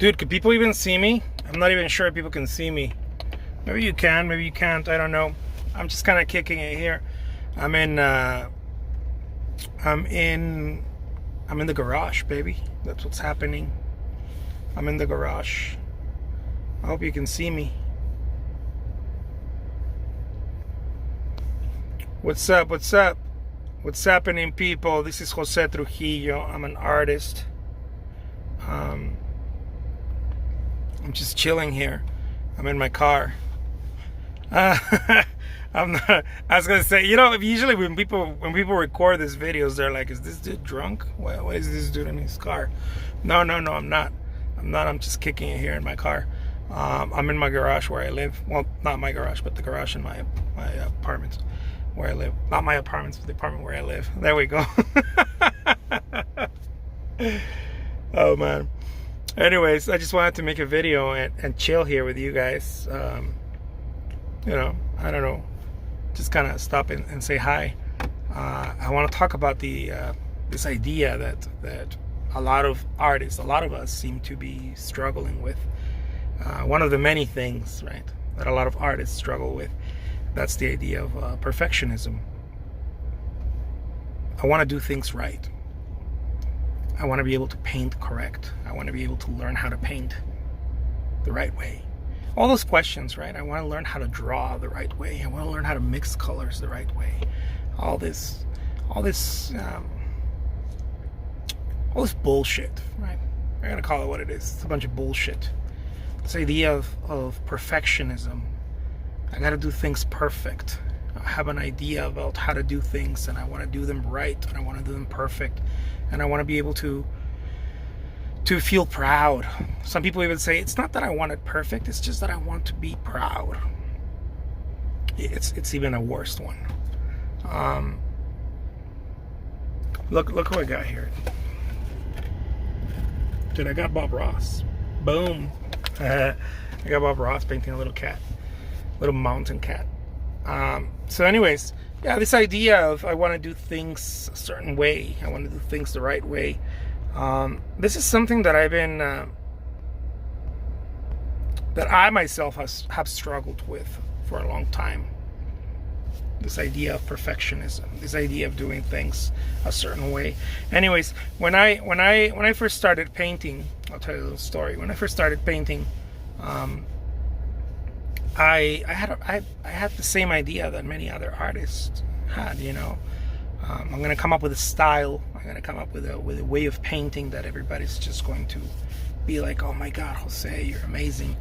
Dude, can people even see me? I'm not even sure if people can see me. Maybe you can, maybe you can't. I don't know. I'm just kind of kicking it here. I'm in the garage, baby. That's what's happening. I'm in the garage. I hope you can see me. What's up? What's up? What's happening, people? This is Jose Trujillo. I'm an artist. I'm just chilling here. I'm in my car. I'm not. I was gonna say, usually when people record these videos, they're like, "Is this dude drunk? Why is this dude in his car?" No, I'm not. I'm just kicking it here in my car. I'm in my garage where I live. Well, not my garage, but the garage in my apartment where I live. Not my apartments, but the apartment where I live. There we go. Oh man. Anyways, I just wanted to make a video and chill here with you guys. I don't know. Just kind of stop and say hi. I want to talk about this idea that a lot of artists, a lot of us seem to be struggling with. One of the many things, right, that a lot of artists struggle with. That's the idea of perfectionism. I want to do things right. I want to be able to paint correct. I want to be able to learn how to paint the right way. All those questions, right? I want to learn how to draw the right way. I want to learn how to mix colors the right way. All this bullshit, right? I'm gonna call it what it is. It's a bunch of bullshit. This idea of perfectionism. I gotta do things perfect. I have an idea about how to do things, and I want to do them right, and I want to do them perfect, and I want to be able to feel proud. Some people even say it's not that I want it perfect, it's just that I want to be proud. It's even a worse one. Look who I got here. Dude, I got Bob Ross. Boom. I got Bob Ross painting a little cat, little mountain cat. So anyways, yeah, this idea of I want to do things a certain way, I want to do things the right way. This is something that I've been that I myself have struggled with for a long time. This idea of perfectionism, this idea of doing things a certain way. Anyways, when I first started painting, I'll tell you a little story. When I first started painting, I had the same idea that many other artists had. I'm gonna come up with a style. I'm gonna come up with a way of painting that everybody's just going to be like, "Oh my God, Jose, you're amazing."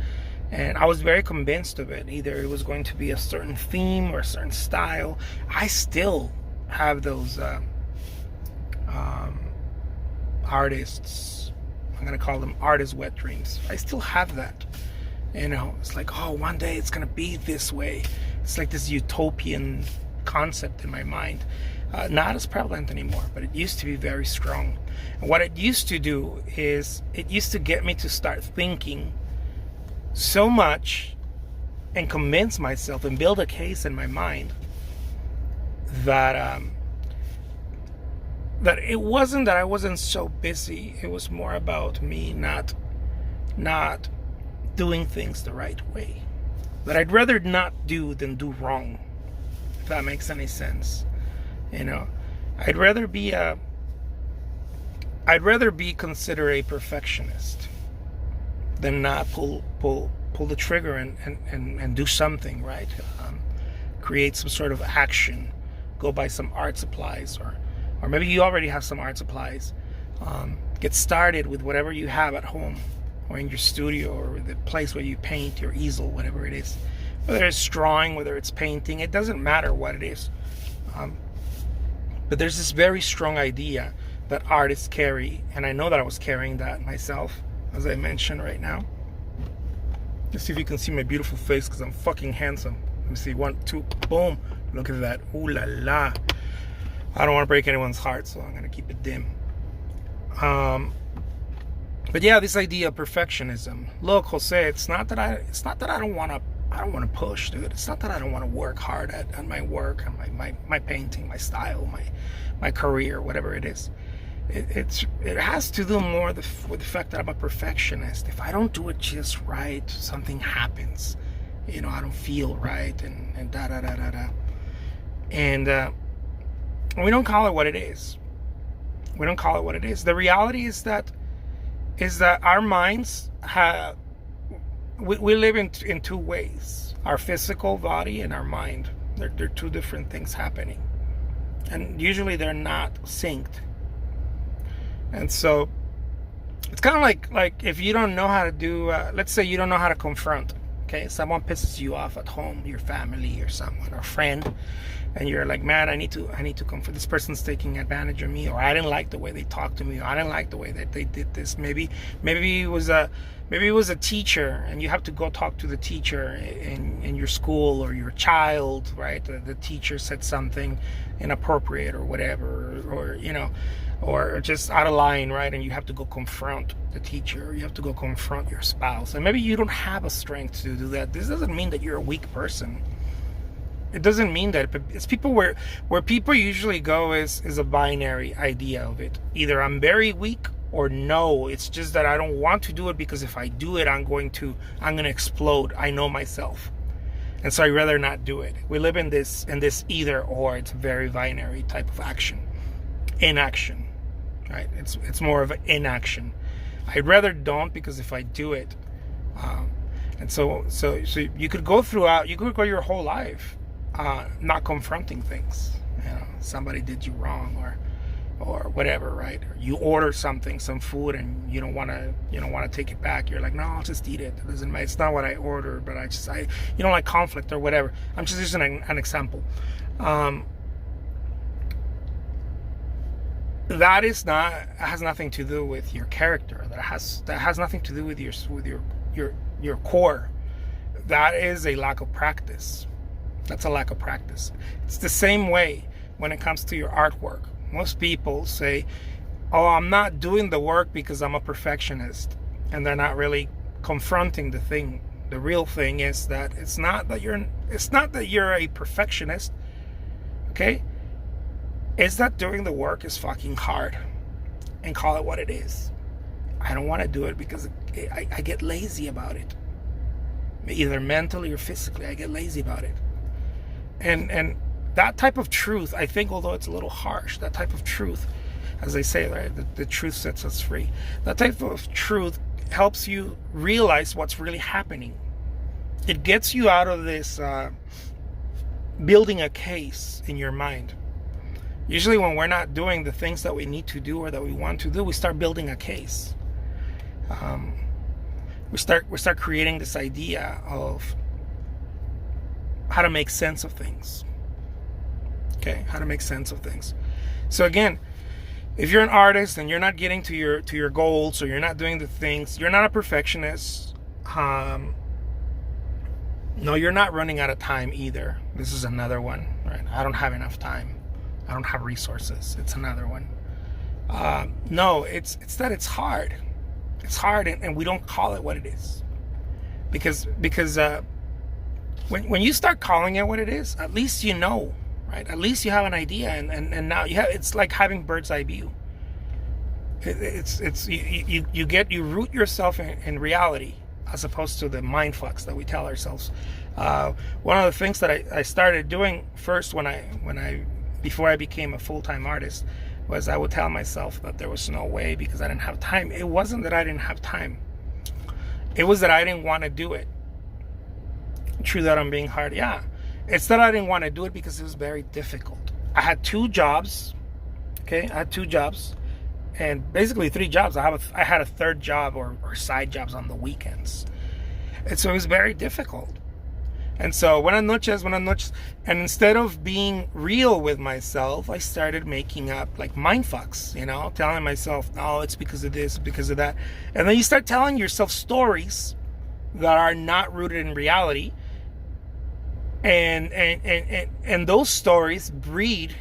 And I was very convinced of it. Either it was going to be a certain theme or a certain style. I still have those artists. I'm gonna call them artist wet dreams. I still have that. It's like, oh, one day it's gonna be this way. It's like this utopian concept in my mind. Not as prevalent anymore, but it used to be very strong. And what it used to do is it used to get me to start thinking so much and convince myself and build a case in my mind that that it wasn't that I wasn't so busy. It was more about me not doing things the right way. That I'd rather not do than do wrong, if that makes any sense. I'd rather be considered a perfectionist than not pull the trigger and do something, right? Create some sort of action, go buy some art supplies, or maybe you already have some art supplies. Get started with whatever you have at home or in your studio or the place where you paint, your easel, whatever it is. Whether it's drawing, whether it's painting, it doesn't matter what it is. But there's this very strong idea that artists carry, and I know that I was carrying that myself, as I mentioned right now. Let's see if you can see my beautiful face, because I'm fucking handsome. Let me see, 1, 2, boom. Look at that, ooh la la. I don't want to break anyone's heart, so I'm gonna keep it dim. But yeah, this idea of perfectionism. Look, Jose, it's not that I don't want to push, dude. It's not that I don't want to work hard at my work, and my painting, my style, my career, whatever it is. it has to do more with the fact that I'm a perfectionist. If I don't do it just right, something happens. I don't feel right, and da da da da da. And we don't call it what it is. We don't call it what it is. The reality is that our minds have. We live in two ways: our physical body and our mind. They're two different things happening, and usually they're not synced. And so it's kind of like if you don't know how to do, let's say you don't know how to confront. Okay, someone pisses you off at home, your family or someone or friend, and you're like, man, I need to confront this person's taking advantage of me, or I didn't like the way they talked to me, or I didn't like the way that they did this. Maybe it was a teacher, and you have to go talk to the teacher in your school or your child, right? The teacher said something inappropriate or whatever, or just out of line, right? And you have to go confront the teacher, or you have to go confront your spouse. And maybe you don't have a strength to do that. This doesn't mean that you're a weak person. It doesn't mean that. But it's people where people usually go is a binary idea of it. Either I'm very weak, or no, it's just that I don't want to do it, because if I do it, I'm going to explode. I know myself. And so I'd rather not do it. We live in this either or. It's a very binary type of inaction, right? It's more of an inaction. I'd rather don't, because if I do it, and so you could go your whole life not confronting things. Somebody did you wrong, or whatever, right? Or you order some food, and you don't want to take it back. You're like, no, I'll just eat it. It doesn't matter. It's not what I ordered, but you don't like conflict or whatever. I'm just using an example. That has nothing to do with your character. That has nothing to do with your core. That is a lack of practice. That's a lack of practice. It's the same way when it comes to your artwork. Most people say, oh, I'm not doing the work because I'm a perfectionist, and they're not really confronting the thing. The real thing is that it's not that you're a perfectionist, okay? It's that doing the work is fucking hard, and call it what it is. I don't want to do it because I get lazy about it. Either mentally or physically, I get lazy about it. And that type of truth, I think, although it's a little harsh, that type of truth, as they say, right, the truth sets us free. That type of truth helps you realize what's really happening. It gets you out of this building a case in your mind. Usually when we're not doing the things that we need to do or that we want to do, we start building a case. We start creating this idea of how to make sense of things. Okay, how to make sense of things. So again, if you're an artist and you're not getting to your goals, or you're not doing the things, you're not a perfectionist. No, you're not running out of time either. This is another one, right? I don't have enough time. I don't have resources. It's another one. No, it's that it's hard. It's hard, and we don't call it what it is, because when you start calling it what it is, at least you know. Right? At least you have an idea, and now you have. It's like having bird's eye view. You root yourself in reality, as opposed to the mind fucks that we tell ourselves. One of the things that I started doing first before I became a full-time artist was I would tell myself that there was no way because I didn't have time. It wasn't that I didn't have time. It was that I didn't want to do it. True that I'm being hard, yeah. It's that I didn't want to do it because it was very difficult. I had 2 jobs, okay? I had 2 jobs, and basically 3 jobs. I had a third job or side jobs on the weekends. And so it was very difficult. And so buenas noches, and instead of being real with myself, I started making up like mind fucks, telling myself, no, it's because of this, because of that. And then you start telling yourself stories that are not rooted in reality. And those stories breed.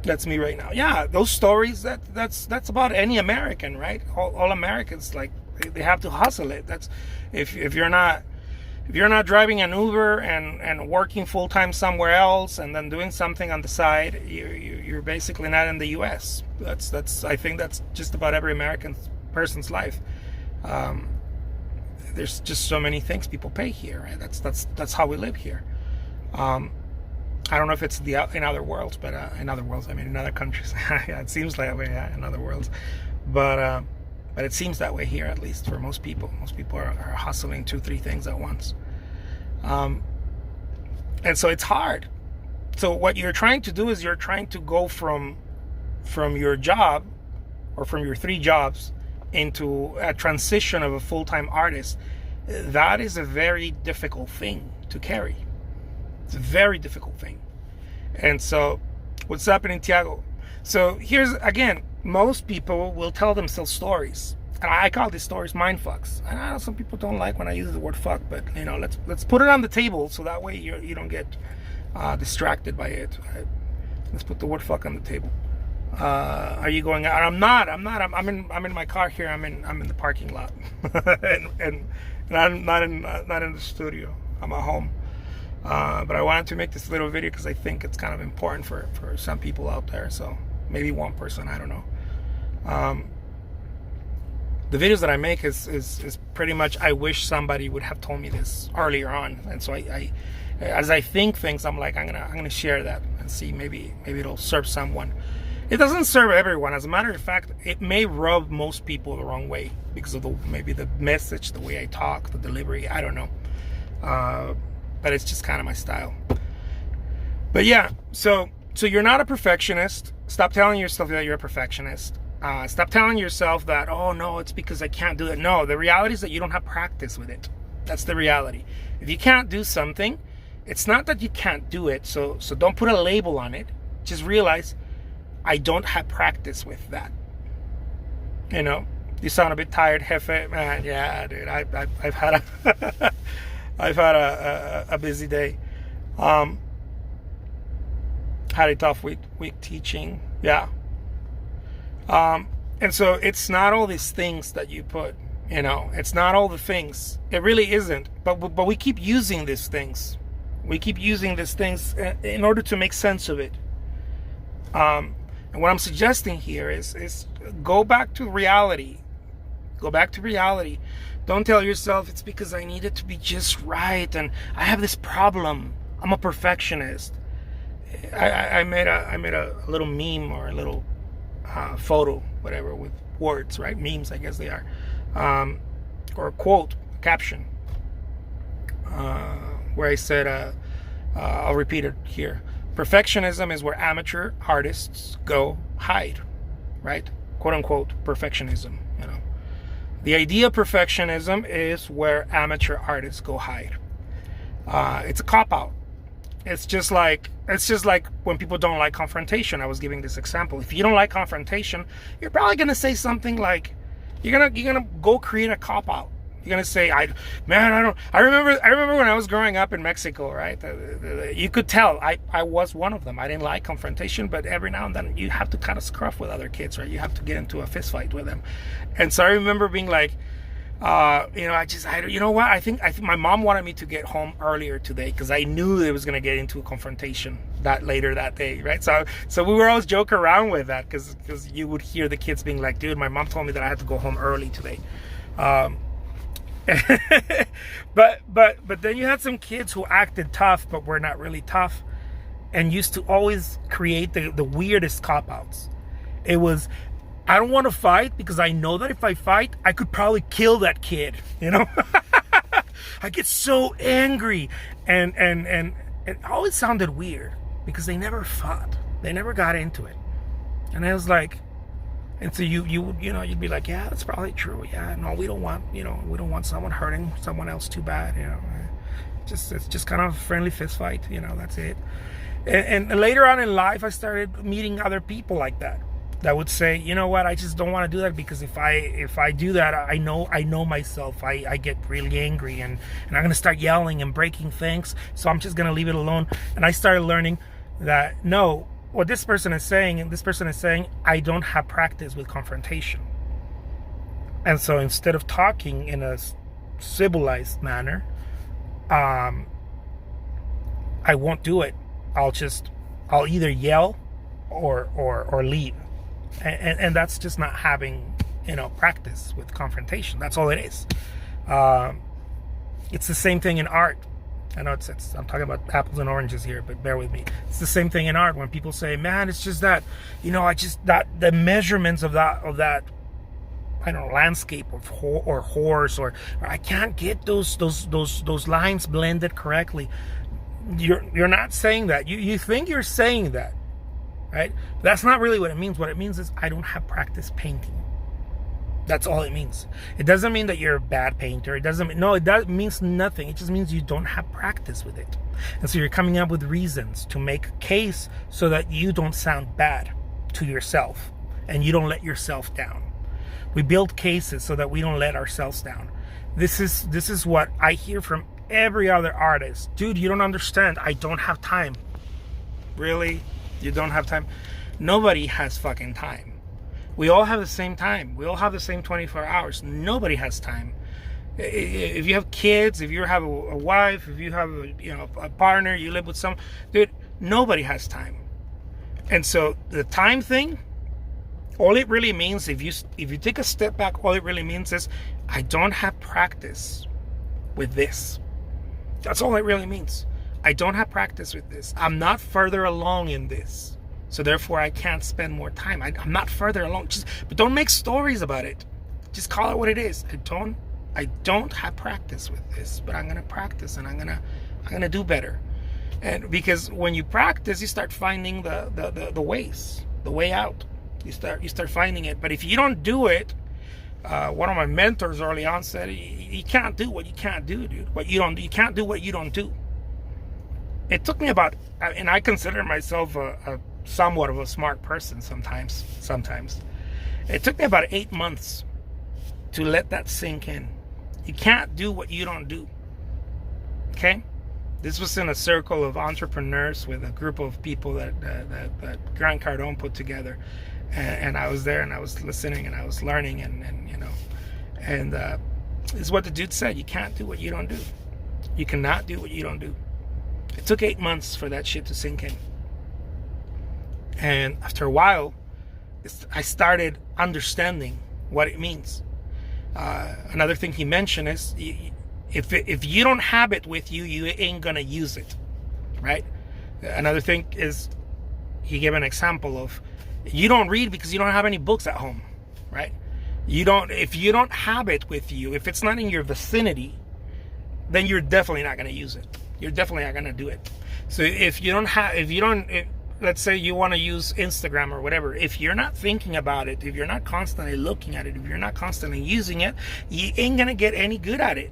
That's me right now. Yeah, those stories. That's about any American, right? All Americans, like they have to hustle it. That's if you're not if you're not driving an Uber and working full time somewhere else and then doing something on the side, you're basically not in the U.S. I think that's just about every American person's life. There's just so many things people pay here, right? That's how we live here. I don't know if it's in other worlds, but in other worlds, I mean in other countries. Yeah, it seems that way, in other worlds, but it seems that way here, at least for most people. Most people are hustling 2-3 things at once. And so it's hard. So what you're trying to do is you're trying to go from your job, or from your 3 jobs, into a transition of a full-time artist. That is a very difficult thing to carry. It's a very difficult thing. And so what's happening, Tiago? So here's, again, most people will tell themselves stories, and I call these stories mindfucks. And I know some people don't like when I use the word fuck, but let's put it on the table so that way you don't get distracted by it. Right? Let's put the word fuck on the table. Are you going out? I'm not. I'm in my car here. I'm in the parking lot, and I'm not in the studio. I'm at home. But I wanted to make this little video because I think it's kind of important for some people out there. So maybe one person, I don't know. The videos that I make is pretty much, I wish somebody would have told me this earlier on. And so I as I think things, I'm like, I'm gonna share that and see, maybe it'll serve someone. It doesn't serve everyone. As a matter of fact, it may rub most people the wrong way because of maybe the message, the way I talk, the delivery. I don't know. But it's just kind of my style. But yeah, so you're not a perfectionist. Stop telling yourself that you're a perfectionist. Stop telling yourself that, oh no, it's because I can't do it. No, the reality is that you don't have practice with it. That's the reality. If you can't do something, it's not that you can't do it. So don't put a label on it. Just realize, I don't have practice with that. You sound a bit tired, Jefe. Man, yeah, dude. I've had a busy day. Had a tough week teaching. Yeah. And so it's not all these things that you put. It's not all the things. It really isn't. But we keep using these things. We keep using these things in order to make sense of it. And what I'm suggesting here is go back to reality. Go back to reality. Don't tell yourself it's because I need it to be just right and I have this problem. I'm a perfectionist. I made a little meme or a little photo, whatever, with words, right? Memes, I guess they are, or a quote, a caption, where I said, I'll repeat it here. Perfectionism is where amateur artists go hide, right? Quote unquote perfectionism. The idea of perfectionism is where amateur artists go hide. It's a cop-out. It's just like when people don't like confrontation. I was giving this example. If you don't like confrontation, you're probably gonna say something like, you're gonna go create a cop-out. You're gonna say, I remember when I was growing up in Mexico, right? You could tell I was one of them. I didn't like confrontation, but every now and then you have to kind of scruff with other kids, right? You have to get into a fist fight with them. And so I remember being like, you know what? I think my mom wanted me to get home earlier today because I knew it was gonna get into a confrontation later that day, right? So we were always joking around with that because you would hear the kids being like, dude, my mom told me that I had to go home early today. but then you had some kids who acted tough but were not really tough and used to always create the weirdest cop-outs. It was, I don't want to fight because I know that if I fight I could probably kill that kid, I get so angry and it always sounded weird because they never fought, they never got into it. And I was like, and so you'd be like, yeah, that's probably true. Yeah, no, we don't want someone hurting someone else too bad. It's just kind of a friendly fist fight. That's it. And later on in life, I started meeting other people like that would say, you know what, I just don't want to do that because if I do that, I know myself. I get really angry and I'm gonna start yelling and breaking things. So I'm just gonna leave it alone. And I started learning that no. What this person is saying, I don't have practice with confrontation. And so instead of talking in a civilized manner, um, I won't do it. I'll either yell or leave, and that's just not having practice with confrontation. That's all it is. It's the same thing in art. I know I'm talking about apples and oranges here, but bear with me. It's the same thing in art when people say, "Man, it's just that, that the measurements of that I don't know, landscape or horse or I can't get those lines blended correctly." You're not saying that. You think you're saying that, right? That's not really what it means. What it means is I don't have practice painting. That's all it means. It doesn't mean that you're a bad painter. It means nothing. It just means you don't have practice with it. And so you're coming up with reasons to make a case so that you don't sound bad to yourself and you don't let yourself down. We build cases so that we don't let ourselves down. This is what I hear from every other artist. Dude, you don't understand. I don't have time. Really? You don't have time? Nobody has fucking time. We all have the same time. We all have the same 24 hours. Nobody has time. If you have kids, if you have a wife, if you have a partner, you live with someone, dude, nobody has time. And so the time thing, all it really means, if you take a step back, all it really means is I don't have practice with this. That's all it really means. I don't have practice with this. I'm not further along in this. So therefore, I can't spend more time. I'm not further along. But don't make stories about it. Just call it what it is. I don't have practice with this, but I'm gonna practice and I'm gonna do better. And because when you practice, you start finding the ways, the way out. You start finding it. But if you don't do it, one of my mentors early on said, "You can't do what you can't do, dude. What you don't do, you can't do what you don't do." It took me about, and I consider myself a somewhat of a smart person sometimes. It took me about 8 months to let that sink in. You can't do what you don't do. Okay? This was in a circle of entrepreneurs with a group of people that Grant Cardone put together. And I was there and I was listening and I was learning and this is what the dude said. You can't do what you don't do. You cannot do what you don't do. It took 8 months for that shit to sink in. And after a while, I started understanding what it means. Another thing he mentioned is if you don't have it with you, you ain't gonna use it, right? Another thing is he gave an example of you don't read because you don't have any books at home, right? If you don't have it with you, if it's not in your vicinity, then you're definitely not gonna use it. You're definitely not gonna do it. So if let's say you want to use Instagram or whatever, if you're not thinking about it, if you're not constantly looking at it, if you're not constantly using it, you ain't gonna get any good at it.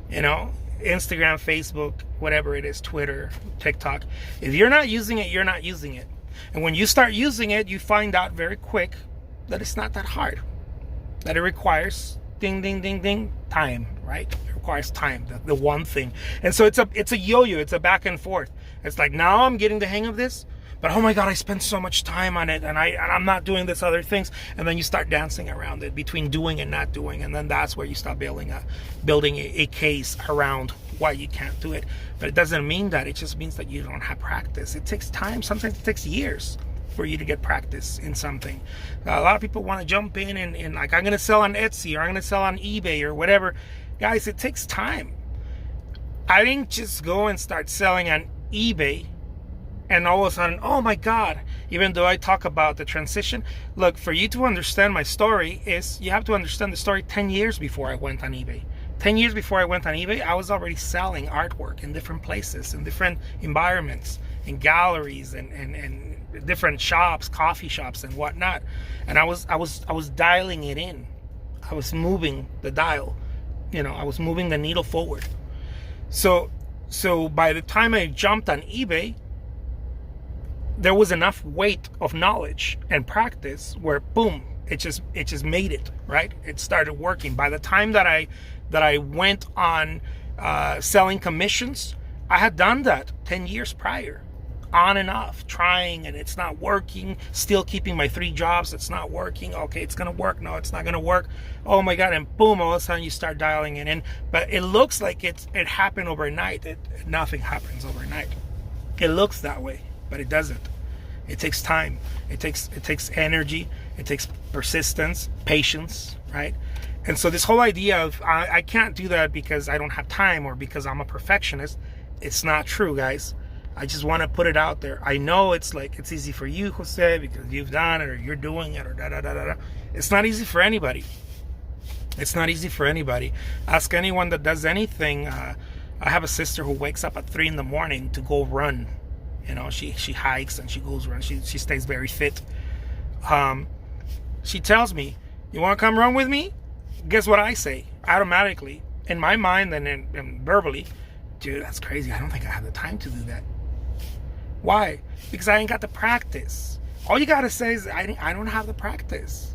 Instagram, Facebook, whatever it is, Twitter, TikTok. If you're not using it, you're not using it. And when you start using it, you find out very quick that it's not that hard. That it requires ding, ding, ding, ding, time, right? It requires time, the one thing. And so it's a yo-yo, it's a back and forth. It's like, now I'm getting the hang of this, but oh my God, I spent so much time on it and I'm not doing this other things. And then you start dancing around it between doing and not doing. And then that's where you start building a case around why you can't do it. But it doesn't mean that. It just means that you don't have practice. It takes time. Sometimes it takes years for you to get practice in something. A lot of people want to jump in and like, I'm going to sell on Etsy or I'm going to sell on eBay or whatever. Guys, it takes time. I didn't just go and start selling on eBay and all of a sudden, oh my God, even though I talk about the transition, look, for you to understand my story is you have to understand the story 10 years before I went on eBay. 10 years before I went on eBay, I was already selling artwork in different places, in different environments, in galleries and different shops, coffee shops and whatnot. And I was dialing it in. I was moving the dial. I was moving the needle forward. So by the time I jumped on eBay, there was enough weight of knowledge and practice where boom, it just made it, right? It started working. By the time that I went on selling commissions, I had done that 10 years prior. on and off, trying, and it's not working. Still keeping my 3 jobs, it's not working. Okay, it's gonna work. No, it's not gonna work. Oh my God! And boom, all of a sudden you start dialing it in. But it looks like it happened overnight. Nothing happens overnight. It looks that way, but it doesn't. It takes time. It takes energy. It takes persistence, patience, right? And so this whole idea of I can't do that because I don't have time or because I'm a perfectionist, it's not true, guys. I just want to put it out there. I know it's easy for you, Jose, because you've done it or you're doing it or da da da da. It's not easy for anybody. It's not easy for anybody. Ask anyone that does anything. I have a sister who wakes up at 3 a.m. to go run. You know, she hikes and she goes run. She stays very fit. She tells me, "You want to come run with me?" Guess what I say? Automatically, in my mind and verbally, "Dude, that's crazy. I don't think I have the time to do that." Why? Because I ain't got the practice. All you gotta say is I don't have the practice.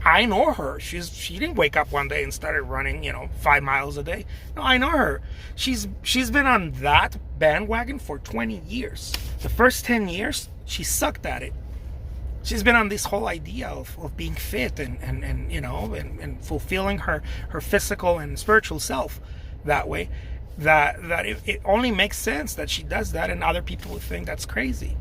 I know her. She didn't wake up one day and started running, 5 miles a day. No, I know her. She's been on that bandwagon for 20 years. The first 10 years, she sucked at it. She's been on this whole idea of being fit and fulfilling her physical and spiritual self that way. That it only makes sense that she does that, and other people would think that's crazy.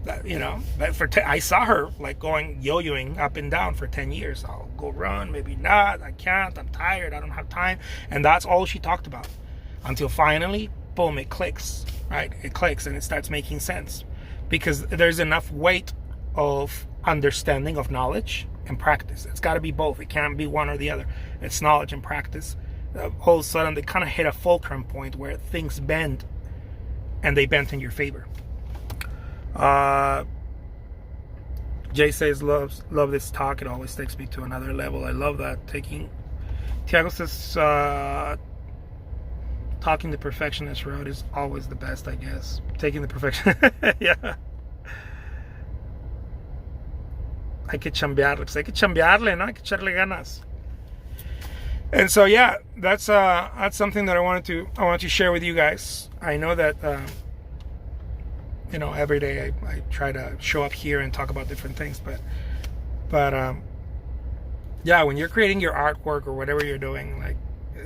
But I saw her going yo-yoing up and down for 10 years. I'll go run, maybe not. I can't. I'm tired. I don't have time. And that's all she talked about until finally, boom, it clicks. Right? It clicks and it starts making sense because there's enough weight of understanding of knowledge and practice. It's got to be both. It can't be one or the other. It's knowledge and practice. All of a sudden, they kind of hit a fulcrum point where things bend, and they bend in your favor. Jay says, love this talk. It always takes me to another level. I love that. Tiago says, talking the perfectionist road is always the best, I guess. Taking the perfection. Yeah. Hay que chambearle. Pues hay que chambearle, ¿no? Hay que echarle ganas. And so, yeah, that's something that I wanted to share with you guys. I know that, every day I try to show up here and talk about different things, but yeah, when you're creating your artwork or whatever you're doing,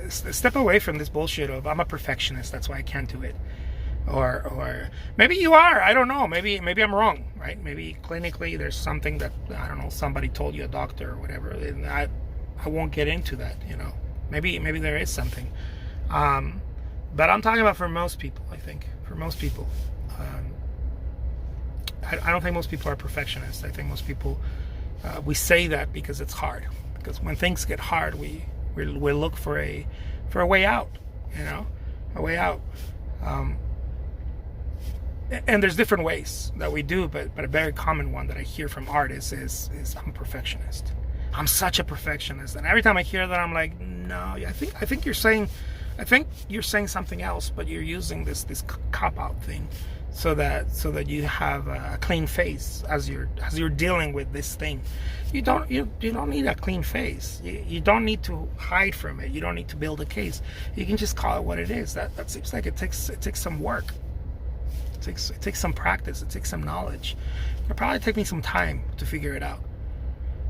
step away from this bullshit of I'm a perfectionist, that's why I can't do it. Or maybe you are, I don't know, maybe I'm wrong, right? Maybe clinically there's something that, I don't know, somebody told you, a doctor or whatever, and I won't get into that, maybe there is something, but I'm talking about for most people. I think for most people, I don't think most people are perfectionists. I think most people, we say that because it's hard, because when things get hard, we look for a way out, a way out. And there's different ways that we do, but a very common one that I hear from artists is I'm a perfectionist. I'm such a perfectionist, and every time I hear that, I'm like, no, I think you're saying something else, but you're using this cop out thing, so that you have a clean face as you're dealing with this thing. You don't need a clean face. You don't need to hide from it. You don't need to build a case. You can just call it what it is. That seems like it takes some work. It takes some practice. It takes some knowledge. It'll probably take me some time to figure it out.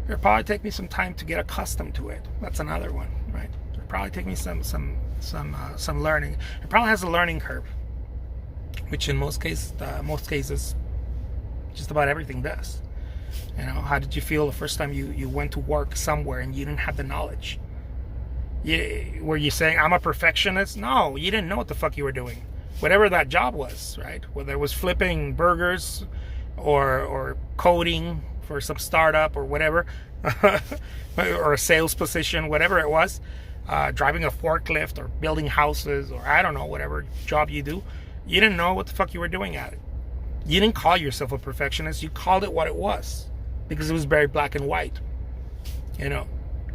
It'll probably take me some time to get accustomed to it. That's another one, right? It'll probably take me some learning. It probably has a learning curve, which in most cases, just about everything does. How did you feel the first time you went to work somewhere and you didn't have the knowledge? Were you saying I'm a perfectionist? No, you didn't know what the fuck you were doing. Whatever that job was, right? Whether it was flipping burgers or coding for some startup or whatever, or a sales position, whatever it was, driving a forklift or building houses, or I don't know, whatever job you do, you didn't know what the fuck you were doing at it. You didn't call yourself a perfectionist. You called it what it was, because it was very black and white. You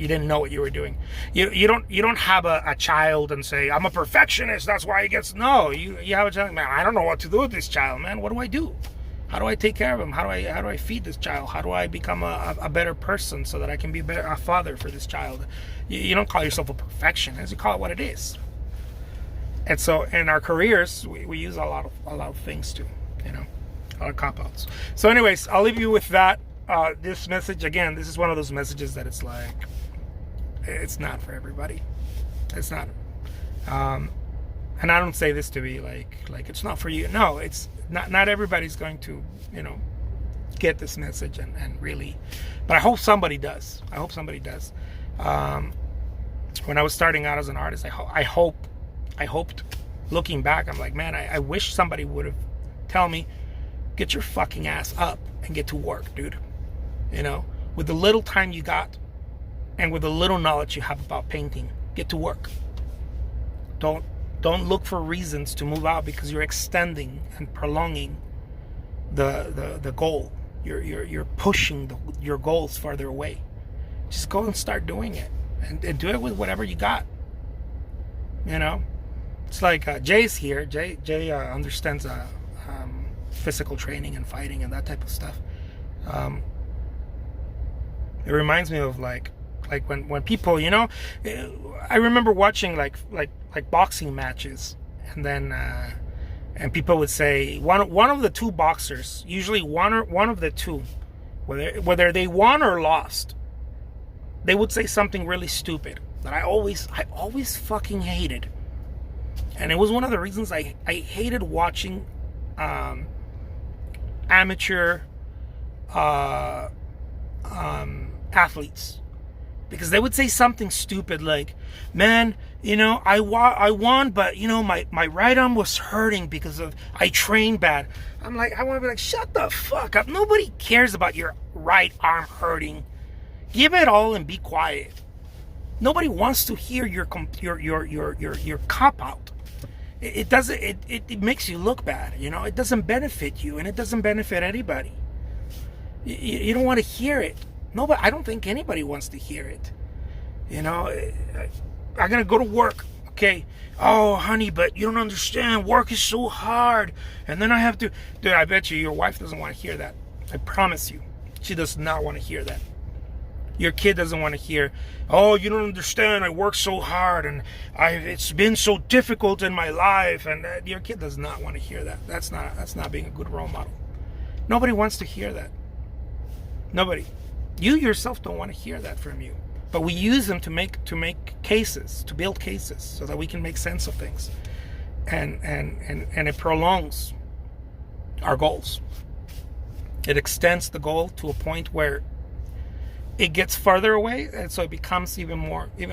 didn't know what you were doing. You don't have a child and say, I'm a perfectionist, that's why he gets. No, you have a child, man, I don't know what to do with this child, man. What do I do? How do I take care of him? How do I feed this child? How do I become a better person so that I can be a father for this child? You don't call yourself a perfectionist. You call it what it is. And so in our careers, we use a lot of things too, you know, a lot of cop-outs. So anyways, I'll leave you with that. This message, again, this is one of those messages that it's like, it's not for everybody. It's not. And I don't say this to be like it's not for you. No, it's not everybody's going to, you know, get this message and really, but I hope somebody does. I hope somebody does. When I was starting out as an artist, I hoped, looking back, I'm like, man, I wish somebody would have tell me, get your fucking ass up and get to work, dude. You know, with the little time you got and with the little knowledge you have about painting, get to work. Don't look for reasons to move out because you're extending and prolonging the goal. You're pushing your goals farther away. Just go and start doing it, and do it with whatever you got. You know, it's like Jay's here. Jay understands physical training and fighting and that type of stuff. It reminds me of like when people, you know, I remember watching like boxing matches, and then and people would say one of the two boxers, usually one of the two, whether they won or lost, they would say something really stupid that I always fucking hated. And it was one of the reasons I hated watching amateur athletes, because they would say something stupid like, man, you know, I won, but you know, my right arm was hurting because of I trained bad. I'm like, I want to be like, shut the fuck up. Nobody cares about your right arm hurting. Give it all and be quiet. Nobody wants to hear your cop out. It doesn't. It makes you look bad. You know, it doesn't benefit you, and it doesn't benefit anybody. You don't want to hear it. Nobody. I don't think anybody wants to hear it. You know, I'm gonna go to work. Okay. Oh, honey, but you don't understand. Work is so hard, and then I have to. Dude, I bet you your wife doesn't want to hear that. I promise you, she does not want to hear that. Your kid doesn't want to hear, oh, you don't understand, I work so hard and it's been so difficult in my life. And your kid does not want to hear that. That's not being a good role model. Nobody wants to hear that. Nobody. You yourself don't want to hear that from you. But we use them to make cases, to build cases, so that we can make sense of things. And it prolongs our goals. It extends the goal to a point where it gets farther away, and so it becomes even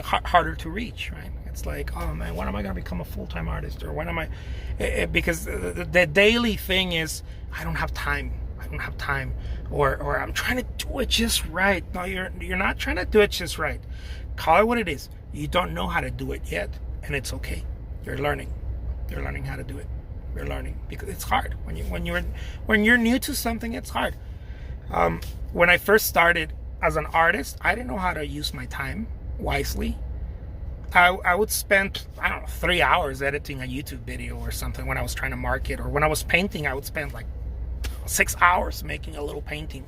harder to reach, right? It's like, oh man, when am I going to become a full-time artist? Or when am I, because the daily thing is, I don't have time, or I'm trying to do it just right. No, you're not trying to do it just right. Call it what it is. You don't know how to do it yet, and it's okay. You're learning how to do it. You're learning, because it's hard when you're new to something. It's hard. When I first started as an artist, I didn't know how to use my time wisely. I would spend, 3 hours editing a YouTube video or something when I was trying to market, or when I was painting, I would spend like 6 hours making a little painting.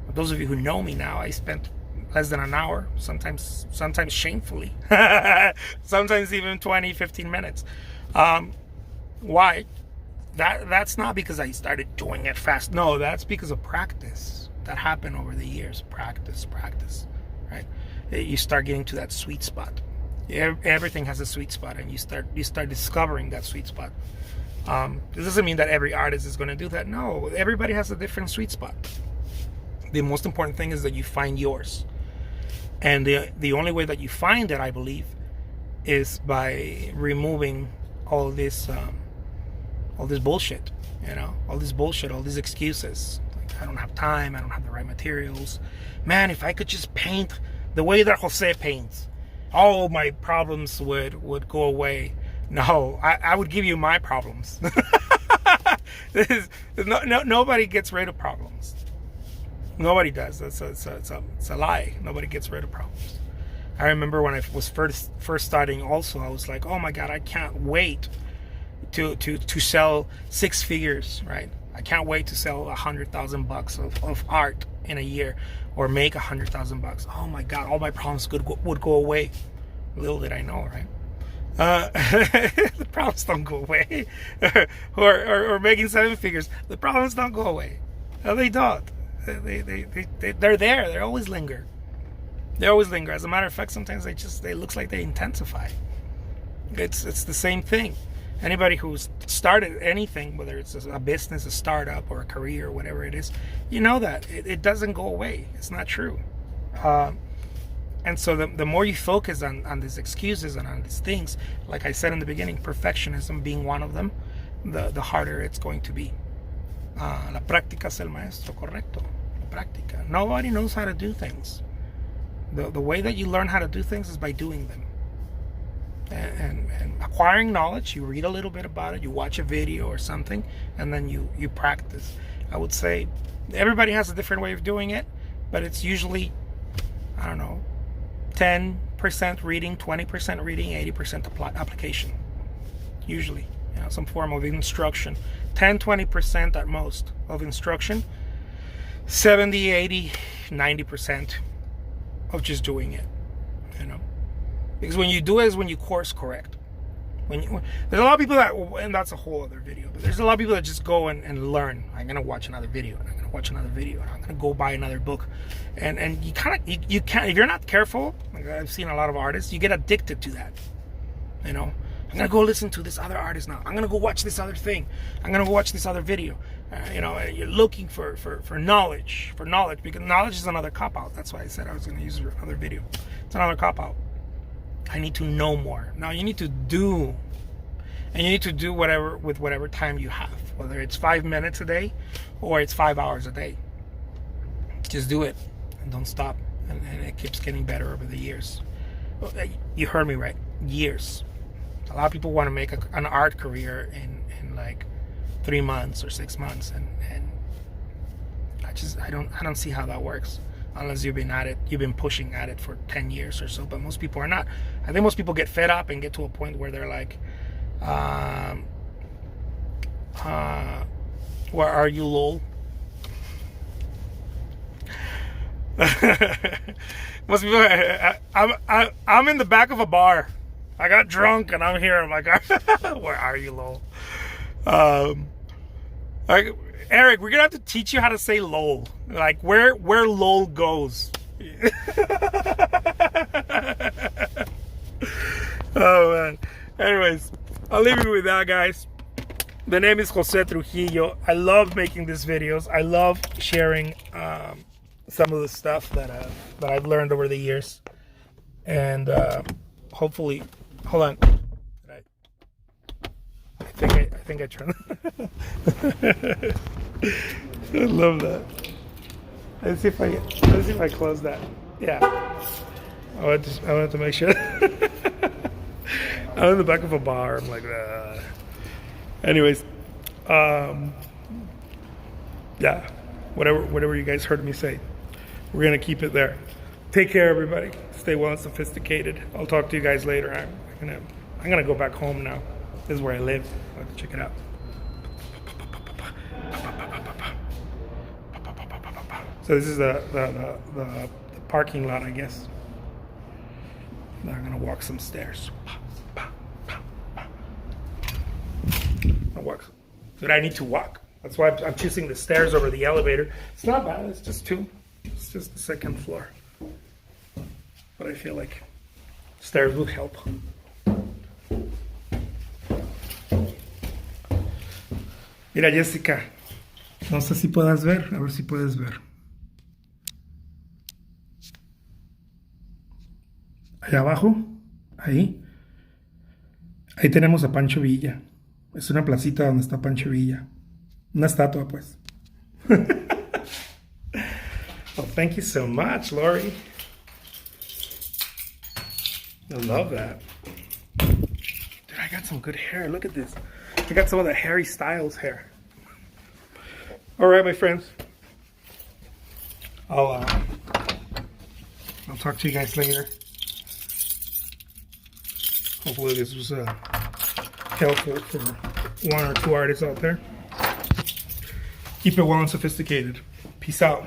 For those of you who know me now, I spent less than an hour, sometimes shamefully, sometimes even 20-15 minutes. Why? That's not because I started doing it fast. No, that's because of practice. That happened over the years. Practice, right? You start getting to that sweet spot. Everything has a sweet spot, and you start discovering that sweet spot. This doesn't mean that every artist is going to do that. No, everybody has a different sweet spot. The most important thing is that you find yours, and the only way that you find it, I believe, is by removing all this bullshit. You know, all this bullshit, all these excuses. I don't have time, I don't have the right materials. Man, if I could just paint the way that Jose paints, all my problems would go away. No, I would give you my problems. Nobody gets rid of problems. Nobody does. It's a lie. Nobody gets rid of problems. I remember when I was first starting also, I was like, oh my God, I can't wait to sell 6 figures, right? I can't wait to sell $100,000 of art in a year, or make $100,000. Oh my God, all my problems would go away. Little did I know, right? The problems don't go away. or making seven figures. The problems don't go away. No, they don't. They're there. They always linger. They always linger. As a matter of fact, sometimes they looks like they intensify. It's the same thing. Anybody who's started anything, whether it's a business, a startup, or a career, or whatever it is, you know that it doesn't go away. It's not true. And so the more you focus on these excuses and on these things, like I said in the beginning, perfectionism being one of them, the harder it's going to be. La práctica es el maestro, correcto. La práctica. Nobody knows how to do things. The way that you learn how to do things is by doing them. And acquiring knowledge, you read a little bit about it, you watch a video or something, and then you practice. I would say everybody has a different way of doing it, but it's usually, I don't know, 10% reading, 20% reading, 80% application. Usually, some form of instruction. 10-20% at most of instruction. 70, 80, 90% of just doing it. Because when you do it is when you course correct. There's a lot of people that, and that's a whole other video, but there's a lot of people that just go and learn. I'm gonna watch another video, and I'm gonna watch another video, and I'm gonna go buy another book, and you can't, if you're not careful, like I've seen a lot of artists, you get addicted to that. I'm gonna go listen to this other artist now. I'm gonna go watch this other thing. I'm gonna go watch this other video. You're looking for knowledge, because knowledge is another cop out. That's why I said I was gonna use another video. It's another cop out. I need to know more. Now you need to do, and you need to do whatever time you have, whether it's 5 minutes a day or it's 5 hours a day. Just do it and don't stop, and it keeps getting better over the years. You heard me right, years. A lot of people want to make an art career in like 3 months or 6 months, and I don't see how that works. Unless you've been pushing at it for 10 years or so, but most people are not. I think most people get fed up and get to a point where they're like, where are you, lol? Most people, I'm in the back of a bar. I got drunk and I'm here. I'm like, where are you, lol? Eric, we're gonna have to teach you how to say lol. Like where lol goes. Oh man. Anyways, I'll leave you with that, guys. The name is Jose Trujillo. I love making these videos. I love sharing some of the stuff that I've learned over the years. And hopefully, hold on. I think I turned. I love that. Let's see if I close that. Yeah. I wanted to make sure. I'm in the back of a bar. I'm like, anyways, yeah. Whatever you guys heard me say, we're gonna keep it there. Take care, everybody. Stay well and sophisticated. I'll talk to you guys later. I'm gonna go back home now. This is where I live. I'll have to check it out. So this is the parking lot, I guess. Now I'm gonna walk some stairs. But I need to walk. That's why I'm choosing the stairs over the elevator. It's not bad. It's just two. It's just the second floor. But I feel like stairs would help. Mira, Jessica, no sé si puedas ver, a ver si puedes ver. Allá abajo, ahí tenemos a Pancho Villa. Es una placita donde está Pancho Villa. Una estatua, pues. Well, thank you so much, Lori. I love that. Dude, I got some good hair. Look at this. I got some of the Harry Styles hair. All right, my friends. I'll talk to you guys later. Hopefully this was helpful for one or two artists out there. Keep it well and sophisticated. Peace out.